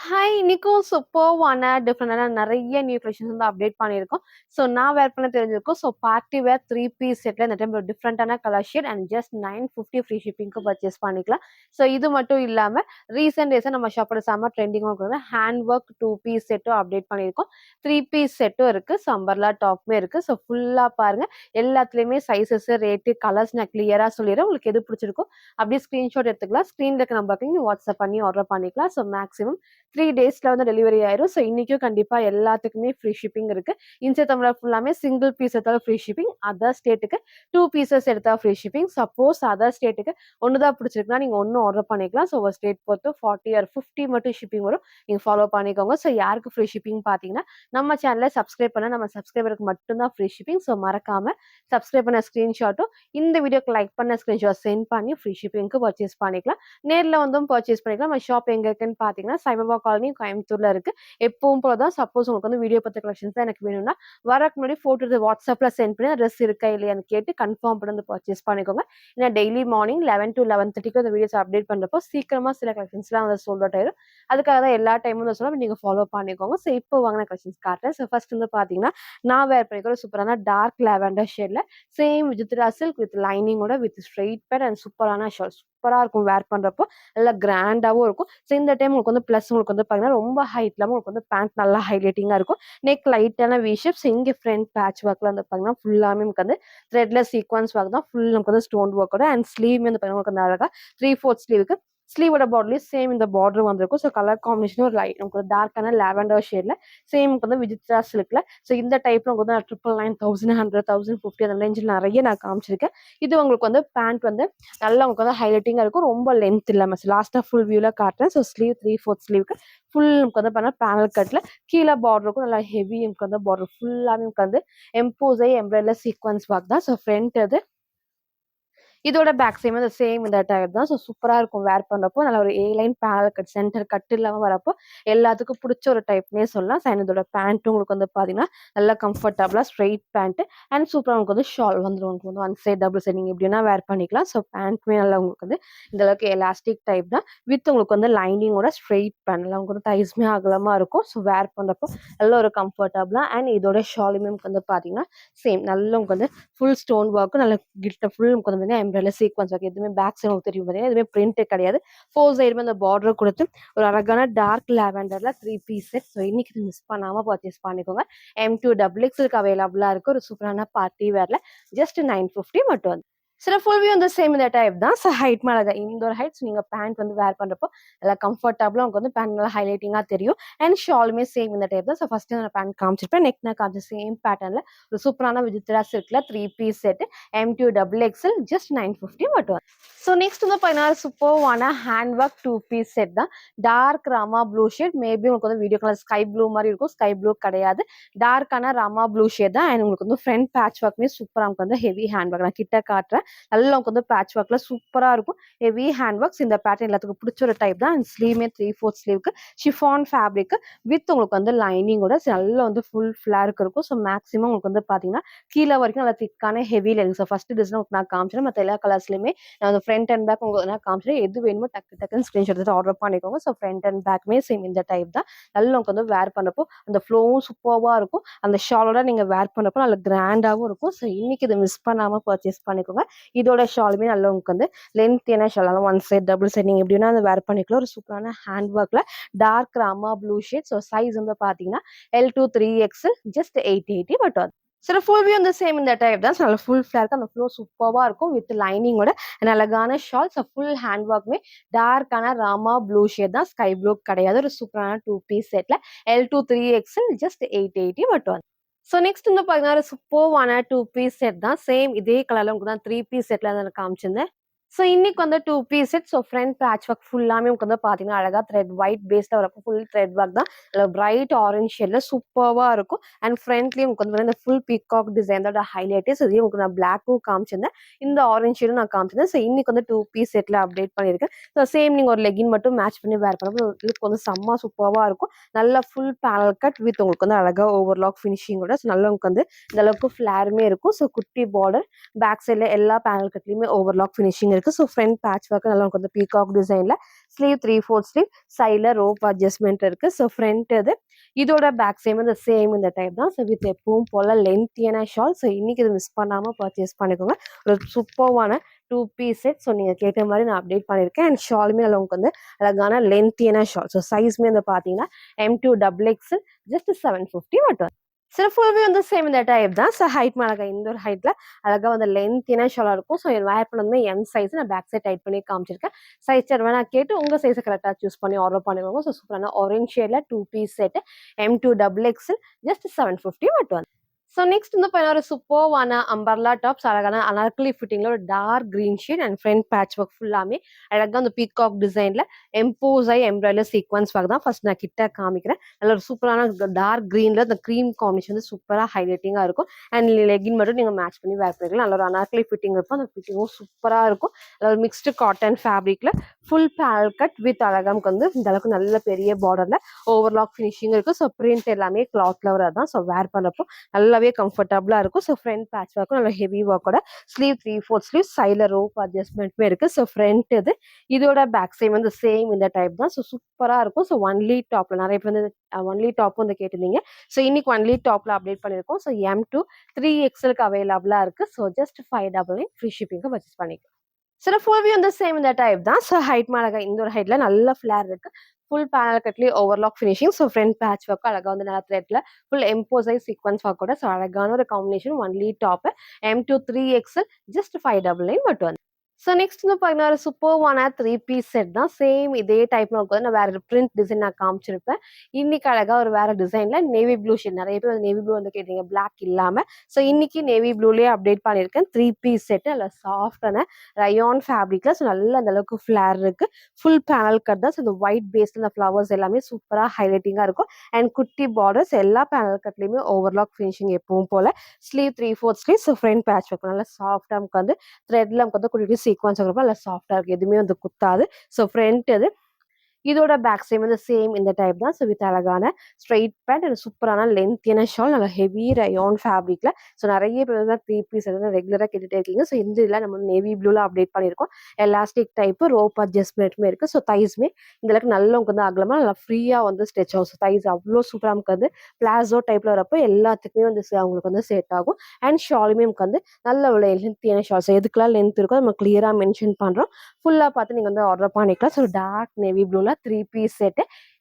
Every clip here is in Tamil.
ஹாய்! இன்னைக்கும் சூப்பர்வான, டிஃபரெண்டான நெறைய நியூ கலெக்ஷன்ஸ் வந்து அப்டேட் பண்ணியிருக்கோம். ஸோ நான் வேர் பண்ண தெரிஞ்சிருக்கும். ஸோ பார்ட்டி வேர் 3 பீஸ் செட்ல இந்த டைம் ஒரு டிஃபரெண்டான colour shade and just 950 free ஷிப்பிங்க்கு பர்ச்சேஸ் பண்ணிக்கலாம். ஸோ இது மட்டும் இல்லாம ரீசென்ட் டேஸா நம்ம ஷாப்போட செம்ம ட்ரெண்டிங்கா இருக்கிறது ஹேண்ட் ஒர்க் 2 பீஸ் செட்டும் அப்டேட் பண்ணியிருக்கோம். 3 பீஸ் செட்டும் இருக்கு. ஸோ அம்பர்லா டாப்புமே இருக்கு. ஸோ ஃபுல்லா பாருங்க. எல்லாத்துலயுமே சைஸஸ், ரேட்டு, கலர்ஸ் நான் கிளியரா சொல்லிடுறேன். உங்களுக்கு எது பிடிச்சிருக்கோ அப்படியே ஸ்கிரீன்ஷாட் எடுத்துக்கலாம். ஸ்க்ரீன்ல இருக்க நம்பருக்கு நீங்க வாட்ஸ்அப் பண்ணி ஆர்டர் பண்ணிக்கலாம். ஸோ மேக்ஸிமம் 3 டேஸ்ல வந்து டெலிவரி ஆயிரும். ஸோ இன்னைக்கும் கண்டிப்பா எல்லாத்துக்குமே ஃப்ரீ ஷிப்பிங் இருக்கு. இன்சைட் தமிழா ஃபுல்லாமே சிங்கிள் பீஸ் எடுத்தாலும் ஃப்ரீ ஷிப்பிங். அதர் ஸ்டேட்டுக்கு 2 பீசஸ் எடுத்தா ஃப்ரீ ஷிப்பிங். சப்போஸ் அதர் ஸ்டேட்டுக்கு ஒண்ணு தான் பிடிச்சிருக்குன்னா நீங்க ஒண்ணு ஆர்டர் பண்ணிக்கலாம். ஸோ ஒரு ஸ்டேட் பொறுத்து 40 ஆர் 50 மட்டும் ஷிப்பிங் வரும். நீங்க ஃபாலோ பண்ணிக்கோங்க. ஸோ யாருக்கு ஃப்ரீ ஷிப்பிங் பார்த்தீங்கன்னா, நம்ம சேனல சப்ஸ்கிரைப் பண்ண நம்ம சப்ஸ்கிரைபருக்கு மட்டும் தான் ஃப்ரீ ஷிப்பிங். ஸோ மறக்காம சப்ஸ்கிரைப் பண்ண ஸ்கிரீன்ஷாட்டும், இந்த வீடியோக்கு லைக் பண்ண ஸ்கிரீன்ஷாட் சென்ட் பண்ணி ஃப்ரீ ஷிப்பிங்க்கு பர்ச்சேஸ் பண்ணிக்கலாம். நேர்ல வந்தும் பர்ச்சேஸ் பண்ணிக்கலாம். நம்ம ஷாப் எங்க இருக்குன்னு பார்த்தீங்கன்னா, சாய்பாபா காலனி கோயம்புத்தூர்ல இருக்கு. எப்பவும் போல தான் சப்போஸ் உங்களுக்கு வந்து வீடியோ பத்த கலெக்ஷன்ஸ் தான் எனக்கு வேணும்னா, வரக்கு முன்னாடி ஃபோட்டோ எடுத்து வாட்ஸ்அப்ல சென்ட் பண்ணி ட்ரெஸ் இருக்கா இல்லையான்னு கேட்டு கன்ஃபார்ம் பண்ணி வந்து பர்ச்சேஸ் பண்ணிக்கோங்க. ஏன்னா டெய்லி மார்னிங் 11 to 11:30க்கு அந்த வீடியோஸ் அப்டேட் பண்றப்போ சீக்கிரமா சில கலெக்ஷன்ஸ்லாம் வந்து சோல்ட் அவுட் ஆயிரும். அதுக்காக தான் எல்லா டைமும் வந்து சொல்ல நீங்க ஃபாலோ பண்ணிக்கோங்க. ஸோ இப்போ வாங்குன கலெக்ஷன்ஸ் காட்டுறேன். ஸோ ஃபர்ஸ்ட் வந்து பார்த்தீங்கன்னா, நான் வேர் பண்ணிக்கிற ஒரு சூப்பரான டார்க் லாவெண்டர் ஷேட்ல சேம் விசித்ரா சில்க் வித் லைனிங்கோட வித் ஸ்ட்ரெயிட் பேட் அண்ட் சூப்பரான ஷால். சூப்பரா இருக்கும் வேர் பண்றப்போ. நல்லா கிராண்டாவும் இருக்கும். ஸோ இந்த டைம் உங்களுக்கு வந்து பிளஸ் உங்களுக்கு வந்து பார்த்தீங்கன்னா, ரொம்ப ஹைட் இல்லாம உங்களுக்கு வந்து பேண்ட் நல்லா ஹைலைட்டிங்கா இருக்கும். நெக் லைட்டான வி ஷேப்ஸ். இங்க ஃப்ரண்ட் பேட்ச் ஒர்க்ல வந்து பார்த்தீங்கன்னா, ஃபுல்லாமே நமக்கு வந்து த்ரெட்ல சீக்வன்ஸ் ஒர்க் தான். ஃபுல் நமக்கு வந்து ஸ்டோன் ஒர்க்கோட அண்ட் ஸ்லீவ்மே வந்து பார்த்தீங்கன்னா, உங்களுக்கு வந்து அழகா 3/4 ஸ்லீவுக்கு ஸ்லீவோட பார்டர்லயும் சேம் இந்த பார்டர் வந்திருக்கும். ஸோ கலர் காம்பினேஷன் ஒரு லைட் நமக்கு ஒரு டார்க்கான லாவெண்டர் ஷேட்ல சேம் வந்து விசித்ரா சில்க்ல. ஸோ இந்த டைப்ல உங்களுக்கு வந்து 999, 100, 1050 அந்த ரேஞ்சில் நிறைய நான் காமிச்சிருக்கேன். இது உங்களுக்கு வந்து பேண்ட் வந்து நல்லா உங்களுக்கு வந்து ஹைலைட்டிங்கா இருக்கும். ரொம்ப லென்த் இல்லாம லாஸ்ட்டா ஃபுல் வியூல காட்டுறேன். ஸோ ஸ்லீவ் 3/4 ஸ்லீவ்க்கு ஃபுல் நமக்கு வந்து பார்த்தீங்கன்னா பேனல் கட்ல கீழ பார்டருக்கும் நல்லா ஹெவி நமக்கு வந்து பார்டர் ஃபுல்லாவே நமக்கு வந்து எம்போஸ் ஆயி எம்ப்ராய்டரி சீக்வன்ஸ் ஒர்க் தான். ஸோ ஃப்ரண்ட் இது இதோட பேக் சைடும் அந்த சேம் இந்த டைப் தான். ஸோ சூப்பரா இருக்கும் வேர் பண்றப்போ. நல்ல ஒரு A line panel cut centre cut இல்லாம வரப்போ எல்லாத்துக்கும் புடிச்ச ஒரு டைப்னே சொல்லலாம். அண்ட் இதோட பேண்ட்டும் உங்களுக்கு வந்து பார்த்தீங்கன்னா, நல்லா கம்ஃபர்டபுளா ஸ்ட்ரெயிட் பேண்ட் அண்ட் சூப்பரா உங்களுக்கு வந்து ஷால் வந்துரும். உங்களுக்கு வந்து ஒன் சைட், டபுள் சைட் நீங்க எப்படி வேணா வேர் பண்ணிக்கலாம். ஸோ பேண்ட்டுமே நல்லா உங்களுக்கு வந்து இந்த அளவுக்கு எலாஸ்டிக் டைப் தான். வித் உங்களுக்கு வந்து லைனிங்கோட ஸ்ட்ரெயிட் பேண்ட். நல்லா உங்களுக்கு வந்து தைஸ்மே அகலமா இருக்கும். ஸோ வேர் பண்றப்போ நல்ல ஒரு கம்ஃபர்டபுளா அண்ட் இதோட ஷாலுமே உங்களுக்கு வந்து பார்த்தீங்கன்னா, சேம் நல்ல உங்களுக்கு வந்து ஃபுல் ஸ்டோன் ஒர்க் நல்ல கிட்ட ஃபுல் நமக்கு வந்து எம்ப்ராய்டரி சீக்வன்ஸ் ஒர்க். எதுவுமே பேக் சைடு உங்களுக்கு தெரியும் பார்த்தீங்கன்னா, எதுவுமே பிரிண்ட் கிடையாது. 4 சைடுமே அந்த பார்டர் கொடுத்து ஒரு அழகான டார்க் லாவெண்டர்ல 3 பீஸ் செட். ஸோ இன்னைக்கு இது மிஸ் பண்ணாம பர்ச்சேஸ் பண்ணிக்கோங்க. M2 XXL அவைலபிளா இருக்கு. ஒரு சூப்பரான பார்ட்டி வேர்ல ஜஸ்ட் 950 மட்டும். சில ஃபுல் வியூ வந்து சேம் இந்த டைப் தான். ஸோ ஹைட் மேல தான். இந்த ஒரு ஹைட்ஸ் நீங்க பேண்ட் வந்து வேர் பண்றப்போ நல்லா கம்ஃபர்டபுளா உங்களுக்கு வந்து பேண்ட் நல்லா ஹைலைட்டிங்கா தெரியும். அண்ட் ஷாலுமே சேம் இந்த டைப் தான். ஸோ ஃபர்ஸ்ட் நான் பேண்ட் காமிச்சிருப்பேன். நெக் நான் காமிச்ச சேம் பேட்டர்ன்ல ஒரு சூப்பரான விசித்ரா சில்க்ல 3 piece set M2 XXL just 950 மட்டும். ஸோ நெக்ஸ்ட் வந்து பார்த்தீங்கன்னா சூப்பர்வான ஹேண்ட் ஒர்க் 2 பீஸ் செட் தான். Dark Rama blue shade. Maybe உங்களுக்கு வந்து வீடியோ கலர் ஸ்கை ப்ளூ மாதிரி இருக்கும். ஸ்கை ப்ளூ கிடையாது. டார்க்கான ராமா ப்ளூ ஷேட் தான். அண்ட் உங்களுக்கு வந்து ஃப்ரண்ட் பேட்ச் ஒர்க்குமே சூப்பரா நமக்கு வந்து ஹெவி ஹேண்ட் ஒர்க். நான் கிட்ட காட்டுறேன். நல்லா உங்களுக்கு வந்து பேட்ச் ஒர்க்ல சூப்பரா இருக்கும். Heavy hand works. இந்த பேட்டர்ன் எல்லாத்துக்கும் பிடிச்ச ஒரு டைப் தான். அண்ட் ஸ்லீவ்மே 3/4 ஸ்லீவ்க்கு ஷிஃபான் ஃபேப்ரிக் வித் உங்களுக்கு வந்து லைனிங்கோட நல்லா வந்து ஃபுல் ஃபிளாருக்கு இருக்கும். ஸோ மேக்ஸிமம் உங்களுக்கு வந்து பார்த்தீங்கன்னா, கீழ வரைக்கும் நல்லா திக்கான ஹெவி லென்ஸ். ஃபர்ஸ்ட் டிசைன் உங்களுக்கு நான் காமிச்சேன். மத்த எல்லா கலர்ஸ்லயுமே நான் வந்து ஃப்ரண்ட் அண்ட் பேக் உங்களுக்கு நான் காமிச்சேன். எது வேணுமோ டக்கு டக்குன்னு ஸ்கிரீன்ஷாட் எடுத்து ஆர்டர் பண்ணிக்கோங்க. ஸோ ஃப்ரண்ட் அண்ட் பேக்குமே சேம் இந்த டைப் தான். நல்லா உங்களுக்கு வந்து வேர் பண்ணப்போ அந்த ஃப்ளோவும் சூப்பர்வா இருக்கும். அந்த ஷாலோட நீங்க வேர் பண்ணப்போ நல்ல கிராண்டாவும் இருக்கும். ஸோ இன்னைக்கு இதை மிஸ் பண்ணாம பர்ச்சேஸ் பண்ணிக்கோங்க. இதோட ஷாலுமே நல்லா உங்களுக்கு வந்து லென்த்தியான ஷால். அதான் ஒன் சைட், டபுள் சைட் நீங்க எப்படி வேணா அதை வேர் பண்ணிக்கலாம். ஒரு சூப்பரான ஹேண்ட் ஒர்க்ல dark Rama blue shade. So size வந்து பார்த்தீங்கன்னா L2 3XL ஜஸ்ட் 880 மட்டும். சில ஃபுல் வியூ வந்து சேம் இந்த டைப் தான். நல்ல ஃபுல் ஃபிளாருக்கு அந்த ஃப்ளோ சூப்பர்வா இருக்கும். வித் லைனிங்கோட அழகான ஷால். ஸோ ஃபுல் ஹேண்ட் ஒர்க்குமே டார்க்கான ராமா ப்ளூ ஷேட் தான். ஸ்கை ப்ளூ கிடையாது. ஒரு சூப்பரான 2 பீஸ் செட்ல L2 3XL ஜஸ்ட் 880 மட்டும். ஸோ நெக்ஸ்ட் வந்து பார்த்தீங்கன்னா, ஒரு சூப்பர்வான 2 பீஸ் செட் தான். சேம் இதே கலர்ல உங்களுக்கு தான் 3 பீஸ் செட்ல தான் காமிச்சிருந்தேன். ஸோ இன்னைக்கு வந்து 2 piece set. So front patch work ஃபுல்லாமே உங்களுக்கு வந்து பார்த்தீங்கன்னா, அழகா த்ரெட் ஒயிட் பேஸ்ல வரப்போ ஃபுல் த்ரெட் ஒர்க் தான். அதில பிரைட் ஆரஞ்ச் ஷேட்ல சூப்பர்வா இருக்கும். அண்ட் ஃப்ரண்ட்லயும் உங்களுக்கு வந்து இந்த ஃபுல் பீகாக் டிசைனோட ஹைலைட்டே. ஸோ இதையும் உங்களுக்கு நான் பிளாக்கும் காமிச்சிருந்தேன். இந்த ஆரஞ்ச் ஷேடும் நான் காமிச்சிருந்தேன். ஸோ இன்னைக்கு வந்து 2 பீஸ் செட்ல அப்டேட் பண்ணியிருக்கேன். ஸோ சேம் நீங்க ஒரு லெகின் மட்டும் மேட்ச் பண்ணி வேர் பண்ணப்போ லுக் வந்து செம்ம சூப்பர்வா இருக்கும். நல்ல ஃபுல் பேனல் கட் வித் உங்களுக்கு வந்து அழகா ஓவர்லாக் ஃபினிஷிங்கோட. ஸோ நல்லா உங்களுக்கு வந்து இந்த அளவுக்கு ஃபிளாருமே இருக்கும். ஸோ குட்டி பார்டர் பேக் சைட்ல எல்லா பேனல் கட்லயுமே ஓவர்லாக் ஃபினிஷிங் இருக்கு. ஸோ ஃப்ரண்ட் பேட்ச் ஒர்க் நல்லா உங்களுக்கு வந்து பீகாக் டிசைன்ல ஸ்லீவ் 3/4 ஸ்லீவ் சைடில் ரோப் அட்ஜஸ்ட்மெண்ட் இருக்கு. ஸோ ஃப்ரண்ட் இது இதோட பேக் சேம் இந்த சேம் இந்த டைப் தான். ஸோ வித் எப்பவும் போல லென்த்தியான ஷால். ஸோ இன்னைக்கு இது மிஸ் பண்ணாமல் பர்ச்சேஸ் பண்ணிக்கோங்க. ஒரு சூப்பர்வான 2 பீஸ் செட். ஸோ நீங்கள் கேட்ட மாதிரி நான் அப்டேட் பண்ணியிருக்கேன். அண்ட் ஷாலுமே அதில் உங்களுக்கு வந்து அழகான லென்த்தியான ஷால். ஸோ சைஸ்மே வந்து பார்த்தீங்கன்னா M2 XXL ஜஸ்ட் 750 மட்டும். சில ஃபுல்வே வந்து சேம் இந்த டைப் தான். ஸோ ஹைட் அழகா இந்த ஒரு ஹைட்ல அழகா வந்து லென்த்தியான ஷாலா இருக்கும். ஸோ வேர் பண்ணதுமே M சைஸ் நான் பேக் சைட் டைட் பண்ணி காமிச்சிருக்கேன். சைஸ் சார்ட் வேணா கேட்டு உங்க சைஸை கரெக்டாக சூஸ் பண்ணி ஆர்டர் பண்ணிக்கோங்க. ஸோ சூப்பரான ஆரஞ்ச் ஷேட்ல 2 piece set M2 XXL just 750 மட்டும். ஸோ நெக்ஸ்ட் வந்து பார்த்தீங்கன்னா ஒரு சூப்பர்வான அம்பர்லா டாப்ஸ் அழகான அனார்கலி ஃபிட்டிங்ல ஒரு dark green shade and front patch work ஃபுல்லாமே அழகாக அந்த பீகாக் டிசைன்ல எம்போஸ் ஆகி எம்ப்ராய்டர் சீக்வன்ஸ் ஒர்க் தான் ஃபர்ஸ்ட் நான் கிட்ட காமிக்கிறேன். நல்ல ஒரு சூப்பரான டார்க் கிரீன்ல இந்த க்ரீம் காம்பினேஷன் வந்து சூப்பராக ஹைலைட்டிங்காக இருக்கும். அண்ட் லெகின் மட்டும் நீங்கள் மேட்ச் பண்ணி வேர் பண்ணிக்கலாம். நல்ல ஒரு அனார்கலி ஃபிட்டிங் இருக்கும். அந்த ஃபிட்டிங்கும் சூப்பராக இருக்கும். நல்ல ஒரு மிக்ஸ்டு காட்டன் ஃபேப்ரிக்ல ஃபுல் பேல் கட் வித் அழகாமுக்கு வந்து இந்த அளவுக்கு நல்ல பெரிய பார்டர்ல ஓவர்லாக் ஃபினிஷிங் இருக்கு. ஸோ பிரிண்ட் எல்லாமே கிளாத்ல வரதான். ஸோ வேர் பண்ணப்போ நல்லாவே கம்ஃபர்டபுளா இருக்கும். ஸோ ஃப்ரண்ட் பேட்ச் ஒர்க்கும் நல்ல ஹெவி ஒர்க்கோட ஸ்லீவ் 3/4 ஸ்லீவ் சைடில் ரோப் அட்ஜஸ்ட்மெண்ட்டுமே இருக்கு. ஸோ ஃப்ரண்ட் இது இதோட பேக் சைட் வந்து சேம் இந்த டைப் தான். ஸோ சூப்பராக இருக்கும். ஸோ ஒன்லி டாப்ல நிறைய பேர் வந்து ஒன்லி டாப்பும் வந்து கேட்டிருந்தீங்க. ஸோ இன்னைக்கு ஒன்லி டாப்ல அப்டேட் பண்ணியிருக்கோம். ஸோ M2 3XL அவைலபிளா இருக்கு. ஸோ ஜஸ்ட் 599 ஃப்ரீ ஷிப்பிங்க்கு பர்ச்சேஸ் பண்ணிக்கலாம். சில ஃபுல்வி வந்து சேம் இந்த டைப் தான். ஸோ ஹைட் அழகா இந்த ஒரு ஹைட்ல நல்ல ஃபிளேர் இருக்கு. Full panel katli overlock finishing. So front patch work அழகா வந்து நல்லா த்ரெட்ல ஃபுல் எம்போசைஸ் சீக்வன்ஸ் ஒர்க்கோட ஸோ அழகான ஒரு combination only top M2 3XL just 599 மட்டும் வந்து. ஸோ நெக்ஸ்ட் வந்து பார்த்தீங்கன்னா ஒரு சூப்பர்வான 3 பீஸ் செட் தான். சேம் இதே டைப்ல வந்து நான் வேற பிரிண்ட் டிசைன் நான் காமிச்சிருப்பேன். இன்னைக்கு அழகா ஒரு வேற டிசைன்ல நேவி ப்ளூ ஷேட் நிறைய பேர் வந்து நேவி ப்ளூ வந்து கேட்டீங்க பிளாக் இல்லாம. ஸோ இன்னைக்கு நேவி ப்ளூலேயே அப்டேட் பண்ணியிருக்கேன். 3 பீஸ் செட் நல்ல சாஃப்டான ரயான் ஃபேப்ரிக்ல. ஸோ நல்ல அந்த அளவுக்கு ஃபிளேர் இருக்கு. ஃபுல் பேனல் கட் தான். ஸோ இந்த ஒயிட் பேஸ்ல இந்த ஃப்ளவர்ஸ் எல்லாமே சூப்பராக ஹைலைட்டிங்காக இருக்கும். அண்ட் குட்டி பார்டர்ஸ் எல்லா பேனல் கட்லையுமே ஓவர்லாக் ஃபினிஷிங் எப்பவும் போல sleeve 3/4 sleeve. So front patch work நல்லா சாஃப்டாக நமக்கு வந்து த்ரெட்ல நமக்கு வந்து குட்டி சீக்வன்ஸ் இருக்கிறப்ப நல்லா சாஃப்டா இருக்கு. எதுவுமே வந்து குத்தாது. ஸோ ஃப்ரண்ட் இது இதோட பேக் சைடு வந்து சேம் இந்த டைப் தான். ஸோ வித் அழகான ஸ்ட்ரைட் பேண்ட் அண்ட் சூப்பரான லென்த்தியான ஷால் நல்ல ஹெவி ரயான் ஃபேப்ரிக்ல. ஸோ நிறைய பேர் தான் 3 பீஸ் ரெகுலராக கேட்டுட்டே இருக்கீங்க. ஸோ இந்த இதில் நம்ம நேவி ப்ளூல அப்டேட் பண்ணியிருக்கோம். எலாஸ்டிக் டைப் ரோப் அட்ஜஸ்ட்மெண்ட்டுமே இருக்கு. ஸோ தைஸ்மே இந்த அளவுக்கு நல்ல உங்களுக்கு வந்து அகலமா நல்லா ஃப்ரீயா வந்து ஸ்ட்ரெச் ஆகும். ஸோ தைஸ் அவ்வளோ சூப்பராக நமக்கு வந்து பிளாசோ டைப்ல வரப்போ எல்லாத்துக்குமே வந்து அவங்களுக்கு வந்து செட் ஆகும். அண்ட் ஷாலுமே நமக்கு வந்து நல்ல ஒரு லென்த்தியான ஷால். ஸோ எதுக்கெல்லாம் லென்த் இருக்கோ நம்ம கிளியரா மென்ஷன் பண்றோம். ஃபுல்லா பார்த்து நீங்க வந்து ஆர்டர் பண்ணிக்கலாம். ஸோ டார்க் நேவி ப்ளூல 3 piece set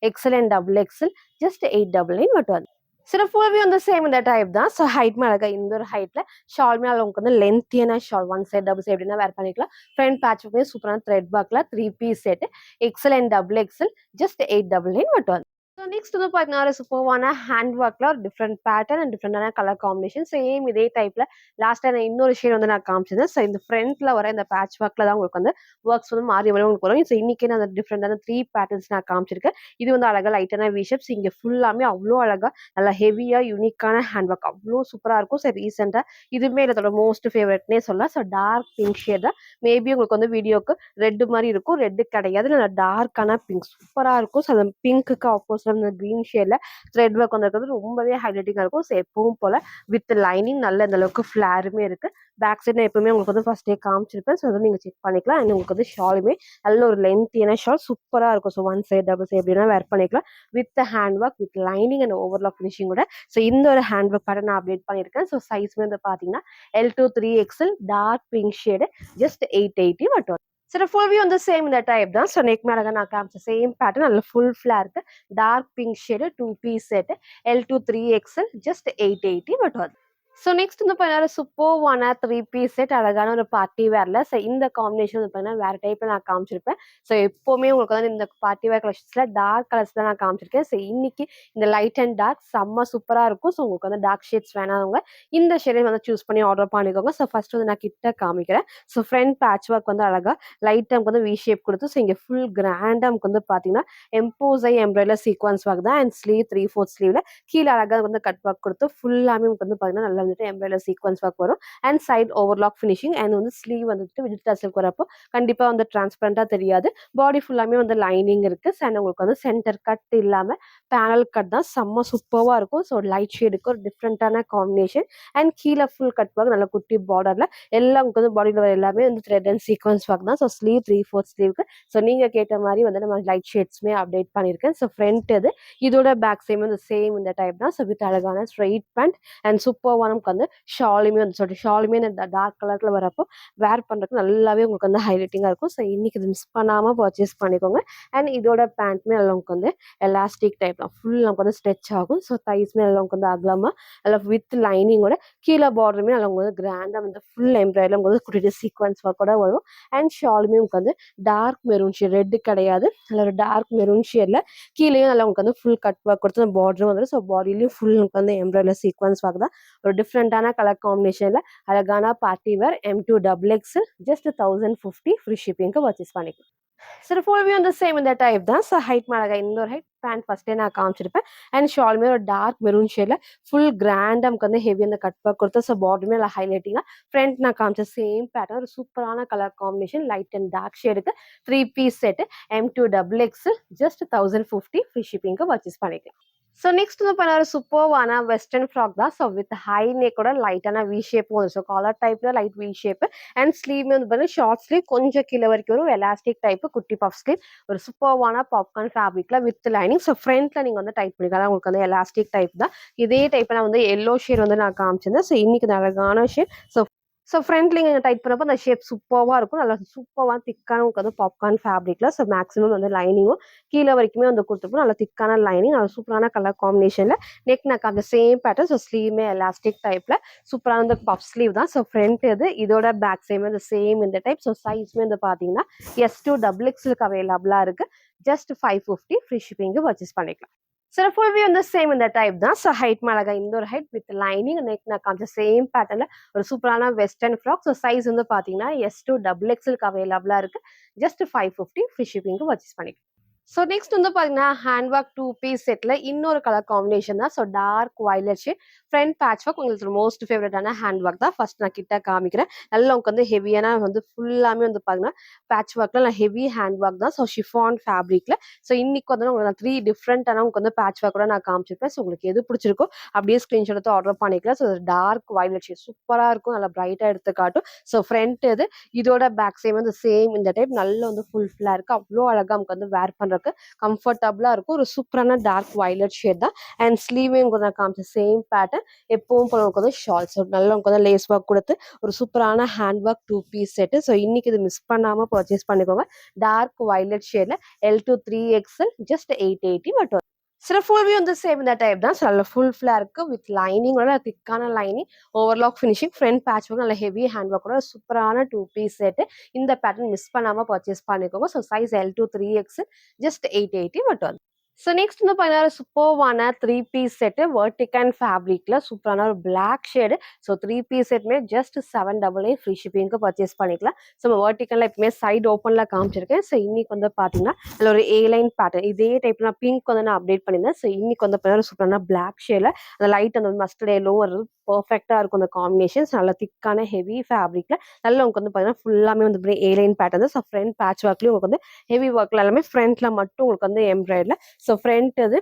XL and XXL just 899 மட்டும் வந்து. சில ஃபுல்வே வந்து சேம் இந்த டைப் தான். ஸோ ஹைட் அழகா இந்த ஒரு ஹைட்ல ஷால் மேலே உங்களுக்கு வந்து லென்த்தியான shawl one side double side எப்படின்னா வேர் பண்ணிக்கலாம். ஃப்ரண்ட் பேட்ச் சூப்பரான த்ரெட் ஒர்க்ல 3 piece set XL and XXL just 899 மட்டும் வந்து. ஸோ நெக்ஸ்ட் வந்து பார்த்தீங்கன்னா ஒரு சூப்பர்வான ஹேண்ட் ஒர்க்ல ஒரு டிஃப்ரெண்ட் பேட்டர்ன் அண்ட் டிஃப்ரெண்டான கலர் காம்பினேஷன். சேம் இதே டைப்ல லாஸ்ட்டாக நான் இன்னொரு ஷேட் வந்து நான் காமிச்சிருந்தேன். ஸோ இந்த ஃப்ரண்ட்ல வர இந்த பேட்ச் ஒர்க்ல தான் உங்களுக்கு வந்து ஒர்க்ஸ் வந்து மாறி மாறி உங்களுக்கு வரும். ஸோ இன்னைக்கு நான் அந்த டிஃப்ரெண்டான 3 பேட்டர்ன்ஸ் நான் காமிச்சிருக்கேன். இது வந்து அழகா லைட்டான விஷப்ஸ் இங்கே ஃபுல்லாமே அவ்வளோ அழகா நல்லா ஹெவியா யூனிக்கான ஹேண்ட் ஒர்க் அவ்வளோ சூப்பராக இருக்கும். ஸோ ரீசெண்டாக இதுவுமே இதோட மோஸ்ட் ஃபேவரட்னே சொல்லலாம். ஸோ டார்க் பிங்க் ஷேட் தான். மேபி உங்களுக்கு வந்து வீடியோக்கு ரெட் மாதிரி இருக்கும். ரெட்டு கிடையாது. நல்லா டார்க்கான பிங்க் சூப்பராக இருக்கும். ஸோ அந்த பிங்க்குக்கு ஆப்போசிட் இந்த கிரீன் ஷேட்ல த்ரெட் ஒர்க் வந்துருக்கிறது ரொம்பவே ஹைலைட்டிங்கா இருக்கும். ஸோ எப்பவும் போல வித் லைனிங் நல்ல இந்த அளவுக்கு ஃபிளாருமே இருக்கு. பேக் சைட் நான் எப்பவுமே உங்களுக்கு வந்து ஃபர்ஸ்டே காமிச்சிருப்பேன். ஸோ வந்து நீங்க செக் பண்ணிக்கலாம். அண்ட் உங்களுக்கு வந்து ஷாலுமே நல்ல ஒரு லென்த்தியான ஷால் சூப்பரா இருக்கும். So one side double side எப்படின்னா வேர் பண்ணிக்கலாம். With hand work with lining and overlock finishing கூட. ஸோ இந்த ஒரு ஹேண்ட் ஒர்க் பேட்டர்ன் நான் அப்டேட் பண்ணியிருக்கேன். ஸோ சைஸ்மே வந்து பாத்தீங்கன்னா L2 3XL dark pink shade just 880 மட்டும். சில ஃபுல் வியூ வந்து சேம் இந்த டைப் தான். ஸோ நெக் மேலே நான் காமிச்ச சேம் பேட்டர்ன் நல்ல ஃபுல் ஃபிளாருக்கு dark pink shade 2 piece set L2 3XL just 880 மட்டும் வருது. ஸோ நெக்ஸ்ட் வந்து பார்த்தீங்கன்னா சூப்பர்வான 3 பீஸ் செட் அழகான ஒரு பார்ட்டி வேர்ல. ஸோ இந்த காம்பினேஷன் வந்து பார்த்தீங்கன்னா வேற டைப்ல நான் காமிச்சிருப்பேன். ஸோ எப்போவுமே உங்களுக்கு வந்து இந்த பார்ட்டி வேர் கலெக்ஷன்ஸ்ல டார்க் கலர்ஸ் தான் நான் காமிச்சிருக்கேன். ஸோ இன்னைக்கு இந்த லைட் அண்ட் டார்க் செம்ம சூப்பரா இருக்கும். ஸோ உங்களுக்கு வந்து டார்க் ஷேட்ஸ் வேணாதவங்க இந்த ஷேடை வந்து சூஸ் பண்ணி ஆர்டர் பண்ணிக்கோங்க. ஸோ ஃபர்ஸ்ட் வந்து நான் கிட்ட காமிக்கிறேன். ஸோ ஃப்ரண்ட் பேட்ச் ஒர்க் வந்து அழகா லைட் நமக்கு வந்து வி ஷேப் கொடுத்து ஸோ இங்கே ஃபுல் கிராண்டா நமக்கு வந்து பார்த்தீங்கன்னா எம்போஸை எம்ப்ராய்டர் சீக்வன்ஸ் ஒர்க் தான். அண்ட் ஸ்லீவ் 3/4 ஸ்லீவ்ல கீழே அழகா வந்து கட் ஒர்க் கொடுத்து ஃபுல்லாமே நமக்கு வந்து பார்த்தீங்கன்னா நல்லா வந்துட்டு எம்ப்ராய்டரி சீக்வன்ஸ் ஒர்க் வரும் and side overlock finishing and வந்து ஸ்லீவ் வந்துட்டு விஜிட்டல் சில்க் வரப்போ கண்டிப்பாக வந்து டிரான்ஸ்பரண்டா தெரியாது. பாடி ஃபுல்லாமே வந்து லைனிங் இருக்கு அண்ட் உங்களுக்கு வந்து சென்டர் கட் இல்லாம பேனல் கட் தான் செம்ம சூப்பர்வா இருக்கும். ஸோ லைட் ஷேடுக்கு ஒரு டிஃப்ரெண்டான காம்பினேஷன் அண்ட் கீழே ஃபுல் கட் ஒர்க் நல்ல குட்டி பார்டர்ல எல்லாம் உங்களுக்கு வந்து பாடியில் வர எல்லாமே வந்து த்ரெட் அண்ட் சீக்வன்ஸ் ஒர்க் தான். ஸோ ஸ்லீவ் 3/4 ஸ்லீவ்க்கு ஸோ நீங்க கேட்ட மாதிரி வந்து நம்ம லைட் ஷேட்ஸ்மே அப்டேட் பண்ணியிருக்கேன். ஸோ ஃப்ரண்ட் இது இதோட பேக் சைம் வந்து சேம் இந்த டைப் தான். ஸோ வித் அழகான ஸ்ட்ரெயிட் பேண்ட் அண்ட் சூப்பர்வா நமக்கு வந்து ஷாலுமே வந்து சொல்லிட்டு ஷாலுமே இந்த டார்க் கலர்ல வரப்போ வேர் பண்றதுக்கு நல்லாவே உங்களுக்கு வந்து ஹைலைட்டிங்கா இருக்கும். ஸோ இன்னைக்கு இது மிஸ் பண்ணாம பர்ச்சேஸ் பண்ணிக்கோங்க. அண்ட் இதோட பேண்ட்மே நல்லா உங்களுக்கு வந்து எலாஸ்டிக் டைப் தான். ஃபுல் நமக்கு வந்து ஸ்ட்ரெச் ஆகும். ஸோ தைஸ்மே நல்லா உங்களுக்கு வந்து அகலமா நல்லா வித் லைனிங்கோட கீழே பார்டருமே நல்லா உங்களுக்கு வந்து கிராண்டா வந்து ஃபுல் எம்ப்ராய்டரி உங்களுக்கு வந்து குட்டி சீக்வன்ஸ் ஒர்க்கோட வரும். அண்ட் ஷாலுமே உங்களுக்கு வந்து டார்க் மெரூன் ஷேட், ரெட் கிடையாது, நல்ல ஒரு டார்க் மெரூன் ஷேட்ல கீழேயும் நல்லா உங்களுக்கு வந்து ஃபுல் கட் ஒர்க் கொடுத்து பார்டரும் வந்து ஸோ பாடியிலையும் ஃபுல் உங்களுக்கு வந்து எம்ப்ராய்டரி சீக்வன்ஸ் ஒர்க் தான். ஒரு டிஃப்ரெண்டான கலர் காம்பினேஷன்ல அழகான party wear M2XX just 1050 free ஷிப்பிங்க்கு பர்ச்சேஸ் பண்ணிக்கலாம். சரி ஃபுல் வியூ வந்து சேம் இந்த டைப் தான். ஸோ ஹைட் அழகா இந்த ஒரு ஹைட் பேண்ட் ஃபர்ஸ்டே நான் காமிச்சிருப்பேன். அண்ட் ஷாலுமே ஒரு டார்க் மெரூன் ஷேட்ல ஃபுல் கிராண்டா நமக்கு வந்து ஹெவி அந்த கட் ஒர்க் கொடுத்து ஸோ பார்டருமே நல்லா ஹைலைட்டிங்கா ஃப்ரண்ட் நான் காமிச்ச சேம் பேட்டர்ன் ஒரு சூப்பரான colour combination light and dark ஷேடுக்கு 3 piece set M2XX just 1050 free ஷிப்பிங்க்கு பர்ச்சேஸ் பண்ணிக்கலாம். ஸோ நெக்ஸ்ட் வந்து பண்ண ஒரு சூப்பர்வான வெஸ்டர்ன் ஃப்ராக் தான். ஸோ வித் ஹை நெக்கோட லைட்டான வி ஷேப் வரும். ஸோ காலர் டைப்ல light V shape and sleeve வந்து பார்த்தீங்கன்னா ஷார்ட் ஸ்லீவ் கொஞ்சம் கீழே வரைக்கும் வரும். எலாஸ்டிக் டைப் குட்டி பஃப் ஸ்லீவ் ஒரு சூப்பர்வான பாப்கார்ன் ஃபேப்ரிக்ல வித் லைனிங். ஸோ ஃப்ரண்ட்ல நீங்க வந்து டைப் பண்ணிக்கலாம். உங்களுக்கு வந்து எலாஸ்டிக் டைப் தான். இதே டைப் நான் வந்து எல்லோ ஷேட் வந்து நான் காமிச்சிருந்தேன். ஸோ இன்னைக்கு அழகான ஷேட். ஸோ ஃப்ரண்ட்ல நீங்க டைட் பண்ணப்போ அந்த ஷேப் சூப்பர்வா இருக்கும். நல்லா சூப்பர்வா திக்கான உங்களுக்கு வந்து பாப்கார்ன் ஃபேப்ரிக்ல. ஸோ மேக்ஸிமம் வந்து லைனிங்கும் கீழே வரைக்குமே வந்து கொடுத்துருப்போம். நல்லா திக்கான லைனிங், நல்லா சூப்பரான கலர் காம்பினேஷன்ல நெக் நெக் அந்த சேம் பேட்டர்ன். ஸோ ஸ்லீவ்மே எலாஸ்டிக் டைப்ல சூப்பரான வந்து பஃப் ஸ்லீவ் தான். ஸோ ஃப்ரண்ட் இது இதோட பேக் சைடுமே இந்த சேம் இந்த டைப். ஸோ சைஸ்மே வந்து பாத்தீங்கன்னா S2XX அவைலபிளா இருக்கு. ஜஸ்ட் 550 ஃப்ரீ ஷிப்பிங்க்கு பர்ச்சேஸ் பண்ணிக்கலாம். சார் ஃபுல் வியூ வந்து சேம் இந்த டைப் தான். ஸோ ஹைட் அழகா இந்த ஒரு ஹைட் வித் லைனிங் நெக் நான் காமிச்ச சேம் பேட்டர்ல ஒரு சூப்பரான வெஸ்டர்ன் ஃப்ராக். ஸோ சைஸ் வந்து பாத்தீங்கன்னா S2XX அவைலபிளா இருக்கு. ஜஸ்ட் 550 ஃப்ரீ ஷிப்பிங்க்கு பர்ச்சேஸ் பண்ணிக்கலாம். ஸோ நெக்ஸ்ட் வந்து பார்த்தீங்கன்னா ஹேண்ட் ஒர்க் 2 பீஸ் செட்டில் இன்னொரு கலர் காம்பினேஷன் தான். So dark violet shade front patch work உங்களுக்கு மோஸ்ட் ஃபேவரட்டான ஹேண்ட் ஒர்க் தான். ஃபர்ஸ்ட் நான் கிட்ட காமிக்கிறேன். நல்லா உங்களுக்கு வந்து ஹெவியான வந்து ஃபுல்லாமே வந்து பார்த்தீங்கன்னா பேட்ச் ஒர்க்ல நான் ஹெவி ஹேண்ட் ஒர்க் தான். ஸோ ஷிஃபான் ஃபேப்ரிக்ல. ஸோ இன்னைக்கு வந்து உங்களுக்கு நான் 3 டிஃப்ரெண்டான உங்களுக்கு வந்து பேட்ச் ஒர்க் கூட நான் காமிச்சிருப்பேன். ஸோ உங்களுக்கு எது பிடிச்சிருக்கோ அப்படியே ஸ்க்ரீன்ஷாட் எடுத்து ஆர்டர் பண்ணிக்கலாம். ஸோ டார்க் வயலட் ஷேட் சூப்பராக இருக்கும். நல்லா பிரைட்டாக எடுத்து காட்டும். ஸோ ஃப்ரண்ட் இது இதோட பேக் சைடு வந்து சேம் இந்த டைப் நல்ல வந்து ஃபுல்லாக இருக்கு. அவ்வளோ அழகாக நமக்கு வந்து வேர் பண்ணுறதுக்கு கம்ஃபர்டபுளா இருக்கும். ஒரு சூப்பரான டார்க் வயலட் ஷேட் தான். அண்ட் ஸ்லீவையும் நான் காமிச்ச சேம் பேட்டர்ன் எப்பவும் போல நமக்கு வந்து ஷார்ட்ஸ் நல்லா நமக்கு வந்து லேஸ் ஒர்க் கொடுத்து ஒரு சூப்பரான hand work 2 piece set. So இன்னைக்கு இது மிஸ் பண்ணாம பர்ச்சேஸ் பண்ணிக்கோங்க. Dark violet ஷேட்ல L2 3XL just 880 மட்டும். சில ஃபுல் வியூ வந்து சேம் இந்த டைப் தான். ஸோ நல்ல ஃபுல் ஃபிளாக இருக்கு வித் லைனிங் நல்ல திக்கான lining overlock finishing front patch work நல்ல ஹெவி ஹேண்ட் ஒர்க்கோட சூப்பரான 2 பீஸ் செட். இந்த பேட்டர்ன் மிஸ் பண்ணாம பர்ச்சேஸ் பண்ணிக்கோங்க. So size L2 3XL just 880 மட்டும். ஸோ நெக்ஸ்ட் வந்து பார்த்தீங்கன்னா சூப்பர்வான 3 பீஸ் செட்டு வெர்டிகன் ஃபேப்ரிக்ல சூப்பரான ஒரு பிளாக் ஷேடு. ஸோ 3 பீஸ் செட்மே ஜஸ்ட் 788 ஃப்ரீ ஷிப்பிங்க்கு பர்ச்சேஸ் பண்ணிக்கலாம். ஸோ வெர்டிகன்ல எப்பவுமே சைடு ஓப்பன்ல காமிச்சிருக்கேன். ஸோ இன்னைக்கு வந்து பார்த்தீங்கன்னா அதில் ஒரு A லைன் பேட்டர்ன் இதே டைப் நான் பிங்க் வந்து நான் அப்டேட் பண்ணியிருந்தேன். ஸோ இன்னைக்கு வந்து பார்த்தீங்கன்னா சூப்பரான பிளாக் ஷேட்ல அந்த லைட் அந்த மஸ்டர்ட் எல்லோ வருது பர்ஃபெக்டா இருக்கும் அந்த காம்பினேஷன்ஸ். நல்ல திக்கான ஹெவி ஃபேப்ரிக்ல நல்லா உங்களுக்கு வந்து பார்த்தீங்கன்னா ஃபுல்லாமே வந்து A லைன் பேட்டர்ன் தான். ஸோ ஃப்ரண்ட் பேட்ச் ஒர்க்லயும் உங்களுக்கு வந்து ஹெவி ஒர்க்ல எல்லாமே ஃப்ரண்ட்ல மட்டும் உங்களுக்கு வந்து எம்ப்ராய்டரில். ஸோ ஃப்ரண்ட் இது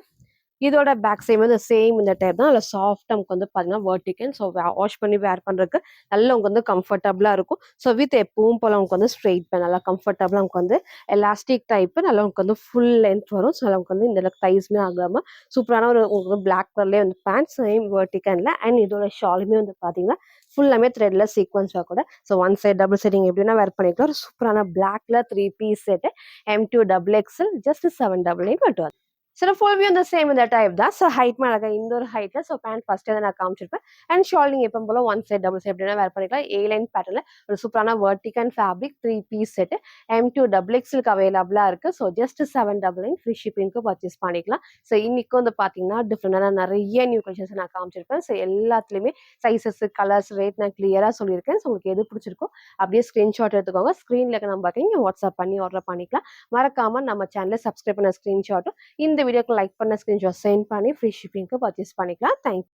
இதோட பேக் சைடு வந்து சேம் இந்த டைப் தான். நல்ல சாஃப்ட் நமக்கு வந்து பார்த்தீங்கன்னா வெர்டிகன். ஸோ வாஷ் பண்ணி வேர் பண்ணுறதுக்கு நல்ல உங்களுக்கு வந்து கம்ஃபர்டபுளா இருக்கும். ஸோ வித் எப்பவும் போல உங்களுக்கு வந்து ஸ்ட்ரெயிட் பேன் நல்லா கம்ஃபர்டபுளா நமக்கு வந்து எலாஸ்டிக் டைப் நல்லா உங்களுக்கு வந்து ஃபுல் லென்த் வரும். ஸோ நமக்கு வந்து இந்த தைஸ்மே ஆகாம சூப்பரான ஒரு உங்களுக்கு பிளாக் கலர்லேயே வந்து பேண்ட் சேம் வெர்டிகன்ல. அண்ட் இதோட ஷாலுமே வந்து பார்த்தீங்கன்னா ஃபுல்லாமே த்ரெட்ல சீக்வன்ஸ் கூட. So one side double side நீங்கள் எப்படின்னா வேர் பண்ணிக்கலாம். ஒரு சூப்பரான பிளாக்ல 3 பீஸ் செட் M2XX ஜஸ்ட் 788 மட்டும். சில ஃபுல் வியூ அந்த சேம் இந்த டைப் தான். ஸோ ஹைட் அழகா இந்த ஒரு ஹைட்ல. ஸோ பேண்ட் ஃபர்ஸ்ட் நான் காமிச்சிருப்பேன். அண்ட் ஷால் நீங்க எப்போ போல ஒன் சைட் டபுள் சைட் எப்படின்னா வேர் பண்ணிக்கலாம். A லைன் பேட்டர்ல ஒரு சூப்பரான வெர்டிகன் ஃபேப்ரிக் 3 பீஸ் செட் M2XX அவைலபிளா இருக்கு. ஸோ ஜஸ்ட் 788 ஃப்ரீ ஷிப்பிங்க்கு பர்ச்சேஸ் பண்ணிக்கலாம். ஸோ இன்னைக்கு வந்து பாத்தீங்கன்னா டிஃப்ரெண்டான நிறைய நியூ கலெக்ஷன்ஸ் நான் காமிச்சிருப்பேன். ஸோ எல்லாத்துலயுமே சைசஸ் கலர்ஸ் ரேட் நான் கிளியரா சொல்லியிருக்கேன். ஸோ உங்களுக்கு எது பிடிச்சிருக்கோ அப்படியே ஸ்கிரீன்ஷாட் எடுத்துக்கோங்க. ஸ்க்ரீன்ல இருக்க நம்பர் நீங்க வாட்ஸ்அப் பண்ணி ஆர்டர் பண்ணிக்கலாம். மறக்காம நம்ம சேனலை சப்ஸ்கிரைப் பண்ண ஸ்கிரீன்ஷாட்டும் இந்த வீடியோக்கு லைக் பண்ண ஸ்கிரீன்ஷாட் சென்ட் பண்ணி ஃப்ரீ ஷிப்பிங்க்கு பர்ச்சேஸ் பண்ணிக்கலாம். தேங்க்யூ.